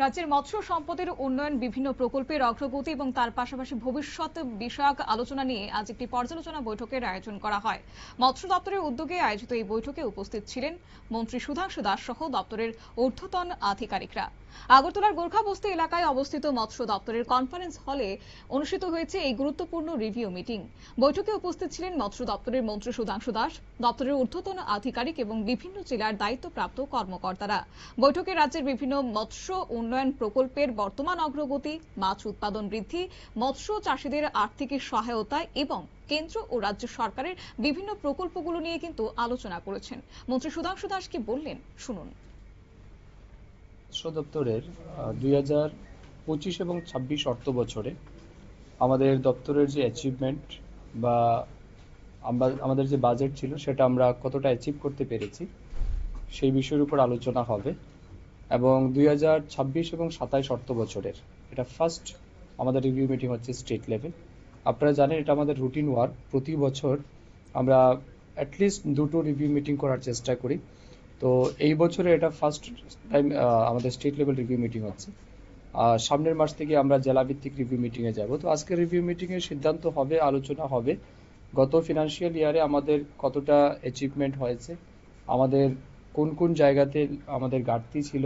রাজ্যের মৎস্য সম্পদের উন্নয়ন, বিভিন্ন প্রকল্পের অগ্রগতি এবং তার পাশাপাশি ভবিষ্যৎ বিষয়ক আলোচনা নিয়ে আজ একটি পর্যালোচনা বৈঠকের আয়োজন করা হয়। মৎস্য দপ্তরের উদ্যোগে আয়োজিত এই বৈঠকে উপস্থিত ছিলেন মন্ত্রী সুধাংশু দাস সহ দপ্তরের ঊর্ধ্বতন আধিকারিকরা। আগরতলার গোর্খাবস্তি এলাকায় অবস্থিত মৎস্য দপ্তরের কনফারেন্স হলে অনুষ্ঠিত হয়েছে এই গুরুত্বপূর্ণ রিভিউ মিটিং। বৈঠকে উপস্থিত ছিলেন মৎস্য দপ্তরের মন্ত্রী সুধাংশু দাস, দপ্তরের ঊর্ধ্বতন আধিকারিক এবং বিভিন্ন জেলার দায়িত্বপ্রাপ্ত কর্মকর্তারা। বৈঠকে রাজ্যের বিভিন্ন মৎস্য উন্নয়ন প্রকল্পের বর্তমান অগ্রগতি, মাছ উৎপাদন বৃদ্ধি, মৎস্য চাষীদের আর্থিক সহায়তা এবং কেন্দ্র ও রাজ্য সরকারের বিভিন্ন প্রকল্পগুলো নিয়ে কিন্তু আলোচনা করেছেন। মন্ত্রী সুধাংশু দাস কি বললেন শুনুন। মৎস্য দপ্তরের 2025 এবং 26 অর্থ বছরে আমাদের দপ্তরের যে অ্যাচিভমেন্ট বা আমাদের যে বাজেট ছিল সেটা আমরা কতটা অ্যাচিভ করতে পেরেছি সেই বিষয়ের উপর আলোচনা হবে। এবং 2026 এবং 27 অর্থ বছরের এটা ফার্স্ট আমাদের রিভিউ মিটিং হচ্ছে স্টেট লেভেল। আপনারা জানেন এটা আমাদের রুটিন ওয়ার্ক, প্রতি বছর আমরা অ্যাটলিস্ট দুটো রিভিউ মিটিং করার চেষ্টা করি। তো এই বছরে এটা ফার্স্ট টাইম আমাদের স্টেট লেভেল রিভিউ মিটিং হচ্ছে। সামনের মাস থেকে আমরা জেলাভিত্তিক রিভিউ মিটিংয়ে যাব। তো আজকের রিভিউ মিটিংয়ে সিদ্ধান্ত হবে, আলোচনা হবে গত ফিনান্সিয়াল ইয়ারে আমাদের কতটা অ্যাচিভমেন্ট হয়েছে, আমাদের কোন কোন জায়গাতে আমাদের ঘাটতি ছিল,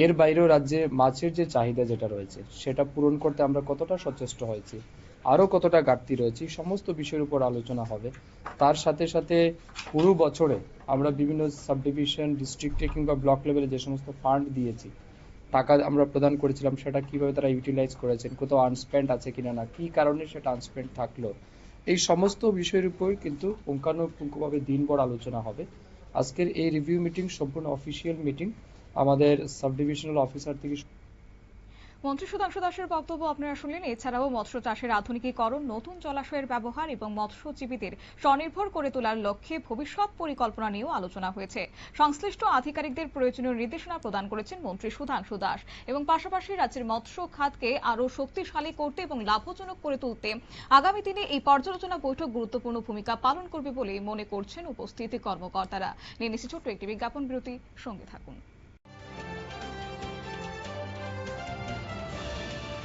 এর বাইরেও রাজ্যে মাছের যে চাহিদা যেটা রয়েছে সেটা পূরণ করতে আমরা কতটা সচেষ্ট হয়েছি, আরও কতটা ঘাটতি রয়েছে, সমস্ত বিষয়ের উপর আলোচনা হবে। তার সাথে সাথে পুরো বছরে আমরা বিভিন্ন সাব ডিভিশন, ডিস্ট্রিক্টে কিংবা ব্লক লেভেলে যে সমস্ত ফান্ড দিয়েছি, টাকা আমরা প্রদান করেছিলাম, সেটা কিভাবে তারা ইউটিলাইজ করেছেন, কোথাও আনস্পেন্ড আছে কিনা, না কি কারণে সেটা আনস্পেন্ড থাকলো, এই সমস্ত বিষয়ের উপর কিন্তু পুঙ্খানুপুঙ্খভাবে দিনভর আলোচনা হবে। আজকের এই রিভিউ মিটিং সম্পূর্ণ অফিসিয়াল মিটিং, আমাদের সাব ডিভিশনাল অফিসার থেকে। মন্ত্রী সুধাংশু দাসের বক্তব্য আপনারা শুনলেন। এছাড়াও মৎস্য চাষের আধুনিকীকরণ, নতুন জলাশয়ের ব্যবহার এবং মৎস্যজীবীদের স্বনির্ভর করে তোলার লক্ষ্যে ভবিষ্যৎ পরিকল্পনা নিয়েও আলোচনা হয়েছে। সংশ্লিষ্ট আধিকারিকদের প্রয়োজনীয় নির্দেশনা প্রদান করেছেন মন্ত্রী সুধাংশু দাস এবং পাশাপাশি রাজ্যের মৎস্য খাতকে আরও শক্তিশালী করতে এবং লাভজনক করে তুলতে আগামী দিনে এই পর্যালোচনা বৈঠক গুরুত্বপূর্ণ ভূমিকা পালন করবে বলে মনে করছেন উপস্থিত কর্মকর্তারা। নিয়ে নিচ্ছি ছোট্ট একটি বিজ্ঞাপন বিরতি, সঙ্গে থাকুন।